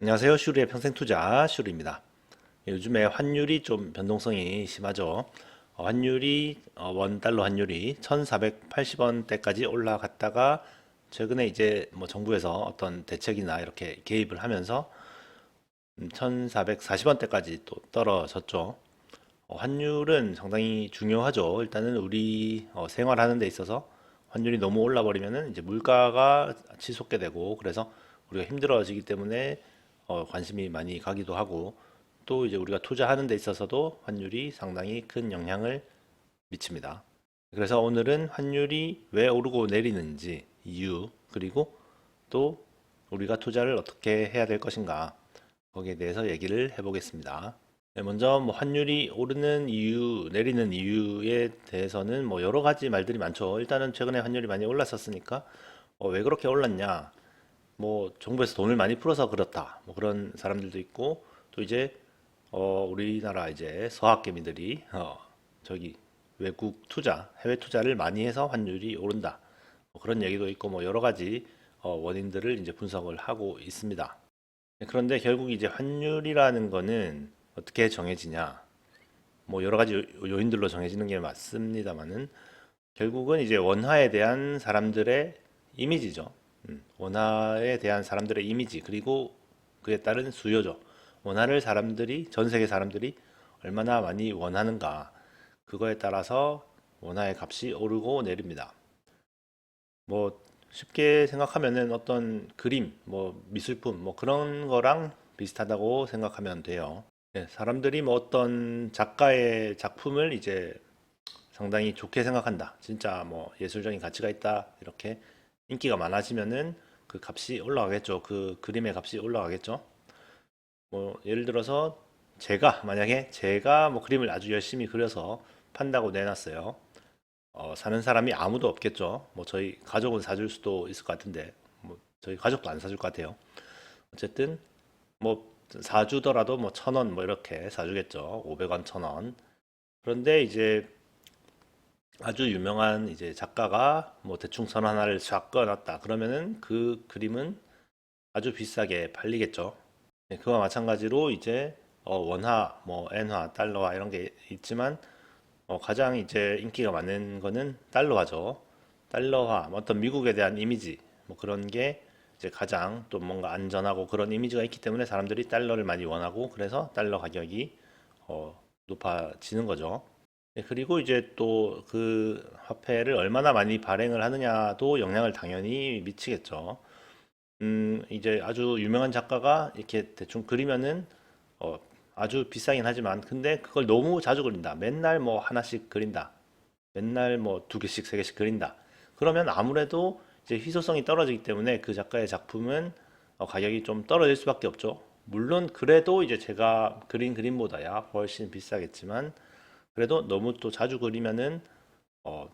안녕하세요. 슈리의 평생투자 슈리입니다. 요즘에 환율이 좀 변동성이 심하죠. 환율이 원달러 환율이 1,480원대까지 올라갔다가 최근에 이제 뭐 정부에서 어떤 대책이나 이렇게 개입을 하면서 1,440원대까지 또 떨어졌죠. 환율은 상당히 중요하죠. 일단은 우리 생활하는 데 있어서 환율이 너무 올라 버리면은 이제 물가가 치솟게 되고, 그래서 우리가 힘들어지기 때문에 관심이 많이 가기도 하고, 또 이제 우리가 투자하는 데 있어서도 환율이 상당히 큰 영향을 미칩니다. 그래서 오늘은 환율이 왜 오르고 내리는지 이유, 그리고 또 우리가 투자를 어떻게 해야 될 것인가, 거기에 대해서 얘기를 해보겠습니다. 네, 먼저 뭐 환율이 오르는 이유, 내리는 이유에 대해서는 뭐 여러 가지 말들이 많죠. 일단은 최근에 환율이 많이 올랐었으니까 왜 그렇게 올랐냐? 뭐 정부에서 돈을 많이 풀어서 그렇다. 뭐 그런 사람들도 있고, 또 이제 우리나라 이제 서학개미들이 저기 외국 투자, 해외 투자를 많이 해서 환율이 오른다. 뭐 그런 얘기도 있고, 뭐 여러 가지 원인들을 이제 분석을 하고 있습니다. 그런데 결국 이제 환율이라는 거는 어떻게 정해지냐? 뭐 여러 가지 요인들로 정해지는 게 맞습니다만은, 결국은 이제 원화에 대한 사람들의 이미지죠. 원화에 대한 사람들의 이미지, 그리고 그에 따른 수요죠. 원화를 전 세계 사람들이 얼마나 많이 원하는가, 그거에 따라서 원화의 값이 오르고 내립니다. 뭐 쉽게 생각하면은 어떤 그림, 뭐 미술품, 뭐 그런 거랑 비슷하다고 생각하면 돼요. 네, 사람들이 뭐 어떤 작가의 작품을 이제 상당히 좋게 생각한다. 진짜 뭐 예술적인 가치가 있다. 이렇게 인기가 많아지면은 그 값이 올라가겠죠. 그 그림의 값이 올라가겠죠. 뭐 예를 들어서 만약에 제가 뭐 그림을 아주 열심히 그려서 판다고 내놨어요. 사는 사람이 아무도 없겠죠. 뭐 저희 가족은 사줄 수도 있을 것 같은데, 뭐 저희 가족도 안 사줄 것 같아요. 어쨌든 뭐 사주더라도 뭐 1,000원 뭐 이렇게 사주겠죠. 500원, 1,000원. 그런데 이제 아주 유명한 이제 작가가 뭐 대충 선 하나를 쫙 그어놨다. 그러면은 그 그림은 아주 비싸게 팔리겠죠. 네, 그와 마찬가지로 이제 원화, 뭐 엔화, 달러화 이런 게 있지만, 가장 이제 인기가 많은 거는 달러화죠. 달러화, 뭐 어떤 미국에 대한 이미지, 뭐 그런 게 이제 가장 또 뭔가 안전하고 그런 이미지가 있기 때문에 사람들이 달러를 많이 원하고, 그래서 달러 가격이 높아지는 거죠. 네, 그리고 이제 또 그 화폐를 얼마나 많이 발행을 하느냐도 영향을 당연히 미치겠죠. 이제 아주 유명한 작가가 이렇게 대충 그리면은 어, 아주 비싸긴 하지만, 근데 그걸 너무 자주 그린다. 맨날 뭐 하나씩 그린다. 맨날 뭐 두 개씩, 세 개씩 그린다. 그러면 아무래도 이제 희소성이 떨어지기 때문에 그 작가의 작품은 가격이 좀 떨어질 수밖에 없죠. 물론 그래도 이제 제가 그린 그림보다야 훨씬 비싸겠지만, 그래도 너무 또 자주 그리면은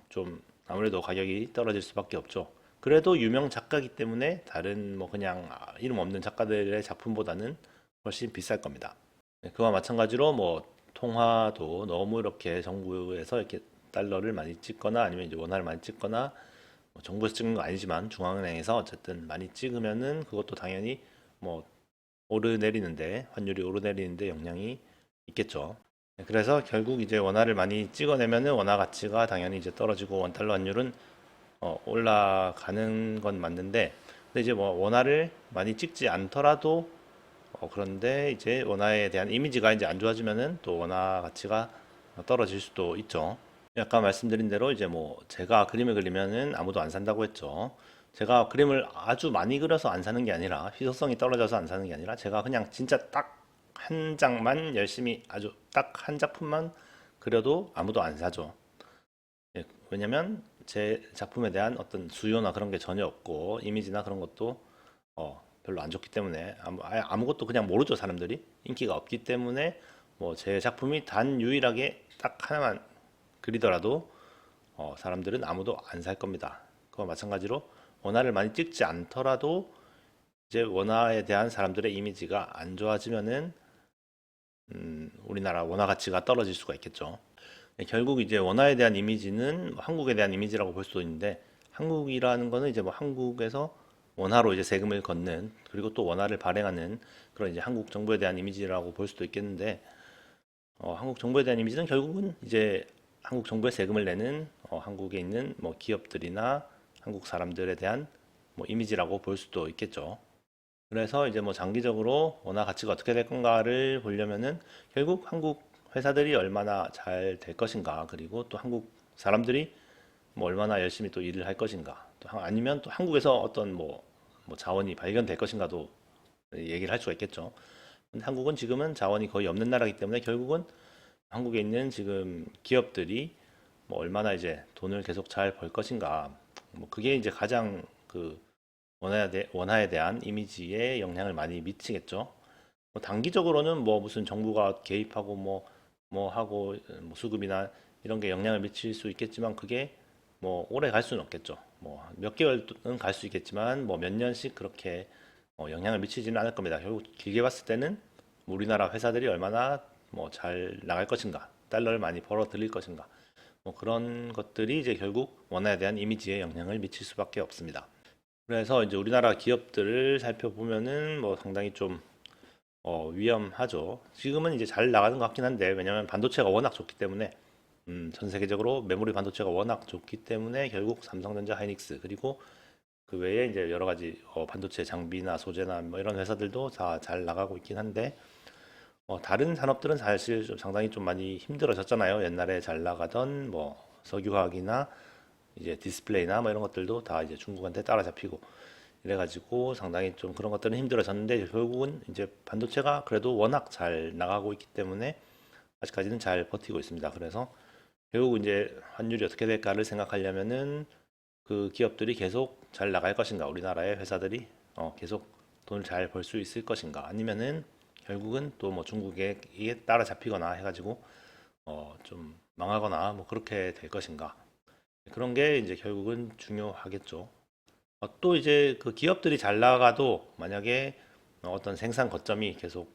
좀 아무래도 가격이 떨어질 수밖에 없죠. 그래도 유명 작가이기 때문에 다른 뭐 그냥 이름 없는 작가들의 작품보다는 훨씬 비쌀 겁니다. 네, 그와 마찬가지로 뭐 통화도 너무 이렇게 정부에서 이렇게 달러를 많이 찍거나 아니면 이제 원화를 많이 찍거나, 뭐 정부에서 찍는 거 아니지만 중앙은행에서 어쨌든 많이 찍으면은 그것도 당연히 뭐 오르내리는데, 환율이 오르내리는데 영향이 있겠죠. 네, 그래서 결국 이제 원화를 많이 찍어내면은 원화 가치가 당연히 이제 떨어지고 원달러 환율은 올라가는 건 맞는데, 근데 이제 뭐 원화를 많이 찍지 않더라도 그런데 이제 원화에 대한 이미지가 이제 안 좋아지면은 또 원화 가치가 떨어질 수도 있죠. 아까 말씀드린 대로 이제 뭐 제가 그림을 그리면은 아무도 안 산다고 했죠. 제가 그림을 아주 많이 그려서 안 사는 게 아니라, 희소성이 떨어져서 안 사는 게 아니라, 제가 그냥 진짜 딱 한 장만 열심히 아주 딱 한 작품만 그려도 아무도 안 사죠. 예, 왜냐면 제 작품에 대한 어떤 수요나 그런 게 전혀 없고, 이미지나 그런 것도 별로 안 좋기 때문에, 아무것도 그냥 모르죠. 사람들이 인기가 없기 때문에 뭐 제 작품이 단 유일하게 딱 하나만 그리더라도 사람들은 아무도 안 살 겁니다. 그와 마찬가지로 원화를 많이 찍지 않더라도 이제 원화에 대한 사람들의 이미지가 안 좋아지면은 우리나라 원화 가치가 떨어질 수가 있겠죠. 결국 이제 원화에 대한 이미지는 한국에 대한 이미지라고 볼 수도 있는데, 한국이라는 거는 이제 뭐 한국에서 원화로 이제 세금을 걷는, 그리고 또 원화를 발행하는 그런 이제 한국 정부에 대한 이미지라고 볼 수도 있겠는데, 한국 정부에 대한 이미지는 결국은 이제 한국 정부에 세금을 내는 한국에 있는 뭐 기업들이나 한국 사람들에 대한 뭐 이미지라고 볼 수도 있겠죠. 그래서 이제 뭐 장기적으로 원화 가치가 어떻게 될 건가를 보려면은 결국 한국 회사들이 얼마나 잘 될 것인가, 그리고 또 한국 사람들이 뭐 얼마나 열심히 또 일을 할 것인가, 또 아니면 또 한국에서 어떤 뭐 자원이 발견될 것인가도 얘기를 할 수가 있겠죠. 근데 한국은 지금은 자원이 거의 없는 나라이기 때문에 결국은 한국에 있는 지금 기업들이 뭐 얼마나 이제 돈을 계속 잘 벌 것인가, 뭐 그게 이제 가장 그 원화에 대한 이미지에 영향을 많이 미치겠죠. 뭐 단기적으로는 뭐 무슨 정부가 개입하고 뭐 하고 뭐 수급이나 이런 게 영향을 미칠 수 있겠지만 그게 뭐 오래 갈 수는 없겠죠. 뭐 몇 개월은 갈 수 있겠지만 뭐 몇 년씩 그렇게 영향을 미치지는 않을 겁니다. 결국 길게 봤을 때는 뭐 우리나라 회사들이 얼마나 뭐 잘 나갈 것인가, 달러를 많이 벌어 들일 것인가, 뭐 그런 것들이 이제 결국 원화에 대한 이미지에 영향을 미칠 수밖에 없습니다. 그래서 이제 우리나라 기업들을 살펴보면은 뭐 상당히 좀 위험하죠. 지금은 이제 잘 나가는 것 같긴 한데, 왜냐하면 반도체가 워낙 좋기 때문에, 전 세계적으로 메모리 반도체가 워낙 좋기 때문에 결국 삼성전자, 하이닉스, 그리고 그 외에 이제 여러 가지 반도체 장비나 소재나 뭐 이런 회사들도 다 잘 나가고 있긴 한데, 다른 산업들은 사실 좀 상당히 좀 많이 힘들어졌잖아요. 옛날에 잘 나가던 뭐 석유화학이나 이제 디스플레이나 뭐 이런 것들도 다 이제 중국한테 따라잡히고 이래가지고 상당히 좀 그런 것들은 힘들어졌는데, 결국은 이제 반도체가 그래도 워낙 잘 나가고 있기 때문에 아직까지는 잘 버티고 있습니다. 그래서 결국 이제 환율이 어떻게 될까를 생각하려면은 그 기업들이 계속 잘 나갈 것인가, 우리나라의 회사들이 계속 돈을 잘 벌 수 있을 것인가, 아니면은 결국은 또 뭐 중국에 이게 따라잡히거나 해가지고 좀 망하거나 뭐 그렇게 될 것인가, 그런 게 이제 결국은 중요하겠죠. 또 이제 그 기업들이 잘 나가도 만약에 어떤 생산 거점이 계속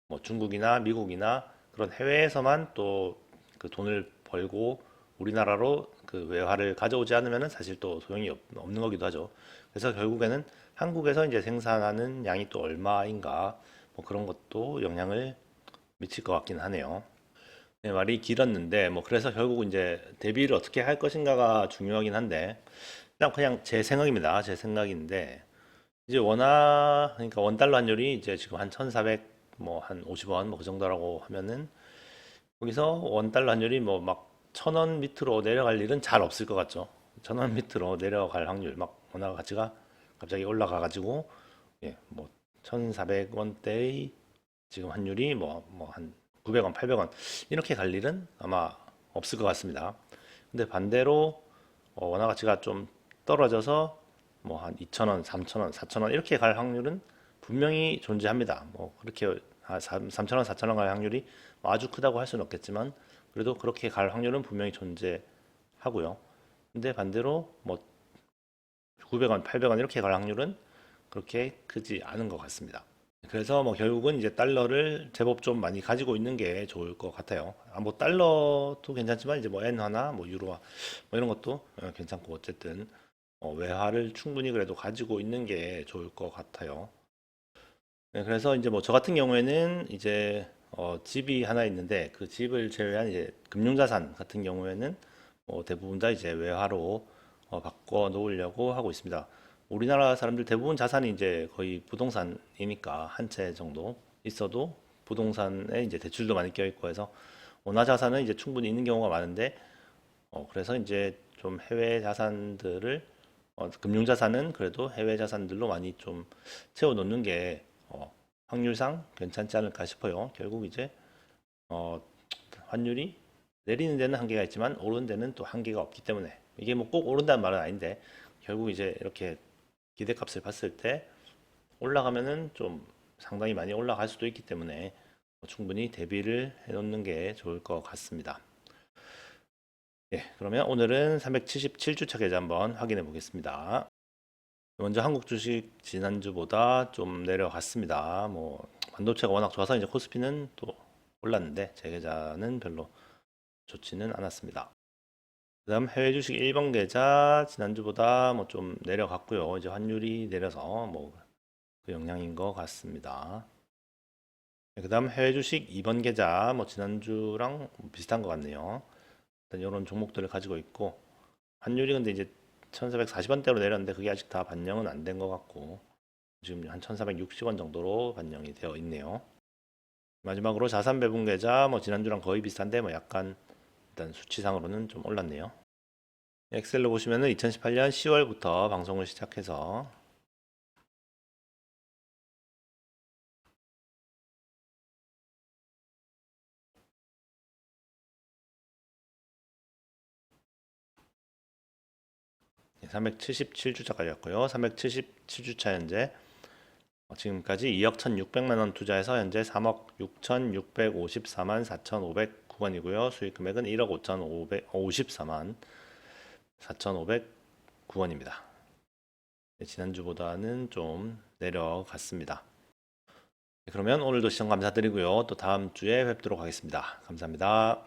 뭐 중국이나 미국이나 그런 해외에서만 또 그 돈을 벌고 우리나라로 그 외화를 가져오지 않으면은 사실 또 소용이 없는 거기도 하죠. 그래서 결국에는 한국에서 이제 생산하는 양이 또 얼마인가, 뭐 그런 것도 영향을 미칠 것 같긴 하네요. 네, 말이 길었는데 뭐 그래서 결국 이제 대비를 어떻게 할 것인가가 중요하긴 한데, 그냥 제 생각입니다. 제 생각인데 이제 그러니까 원달러 환율이 이제 지금 한 1,400 뭐 한 50원 뭐 그 정도라고 하면은, 거기서 원달러 환율이 뭐 막 1,000원 밑으로 내려갈 일은 잘 없을 것 같죠. 1,000원 밑으로 내려갈 확률, 막 원화 가치가 갑자기 올라가 가지고 뭐 1,400원대의 지금 환율이 뭐 한 900원, 800원 이렇게 갈 일은 아마 없을 것 같습니다. 근데 반대로 원화 가치가 좀 떨어져서 뭐 한 2,000원, 3,000원, 4,000원 이렇게 갈 확률은 분명히 존재합니다. 뭐 그렇게 3,000원, 4,000원 갈 확률이 뭐 아주 크다고 할 수는 없겠지만 그래도 그렇게 갈 확률은 분명히 존재하고요. 근데 반대로 뭐 900원, 800원 이렇게 갈 확률은 그렇게 크지 않은 것 같습니다. 그래서 뭐 결국은 이제 달러를 제법 좀 많이 가지고 있는 게 좋을 것 같아요. 뭐 달러도 괜찮지만 이제 뭐 엔화나 뭐 유로화 뭐 이런 것도 괜찮고, 어쨌든 외화를 충분히 그래도 가지고 있는 게 좋을 것 같아요. 네, 그래서 이제 뭐 저 같은 경우에는 이제 집이 하나 있는데 그 집을 제외한 이제 금융자산 같은 경우에는 대부분 다 이제 외화로 바꿔 놓으려고 하고 있습니다. 우리나라 사람들 대부분 자산이 이제 거의 부동산이니까 한 채 정도 있어도 부동산에 이제 대출도 많이 껴있고 해서 원화 자산은 이제 충분히 있는 경우가 많은데, 그래서 이제 좀 해외 자산들을 금융 자산은 그래도 해외 자산들로 많이 좀 채워 놓는 게 확률상 괜찮지 않을까 싶어요. 결국 이제 어, 환율이 내리는 데는 한계가 있지만 오르는 데는 또 한계가 없기 때문에, 이게 뭐 꼭 오른다는 말은 아닌데 결국 이제 이렇게 기대값을 봤을 때 올라가면은 좀 상당히 많이 올라갈 수도 있기 때문에 충분히 대비를 해 놓는 게 좋을 것 같습니다. 예, 그러면 오늘은 377주차 계좌 한번 확인해 보겠습니다. 먼저 한국 주식 지난주보다 좀 내려갔습니다. 뭐 반도체가 워낙 좋아서 이제 코스피는 또 올랐는데 제 계좌는 별로 좋지는 않았습니다. 그다음 해외 주식 1번 계좌 지난주보다 뭐 좀 내려갔고요. 이제 환율이 내려서 뭐 그 영향인 것 같습니다. 그다음 해외 주식 2번 계좌 뭐 지난주랑 비슷한 것 같네요. 일단 이런 종목들을 가지고 있고 환율이 근데 이제 1440원대로 내렸는데 그게 아직 다 반영은 안 된 것 같고 지금 한 1460원 정도로 반영이 되어 있네요. 마지막으로 자산 배분 계좌 뭐 지난주랑 거의 비슷한데 뭐 약간 일단 수치상으로는 좀 올랐네요. 엑셀로 보시면은 2018년 10월부터 방송을 시작해서 377주차까지 왔고요. 377주차 현재 지금까지 2억 1,600만 원 투자해서 현재 3억 6,654만 4,509원이고요. 수익 금액은 1억 5,554만 4,509원입니다. 지난주보다는 좀 내려갔습니다. 그러면 오늘도 시청 감사드리고요. 또 다음 주에 뵙도록 하겠습니다. 감사합니다.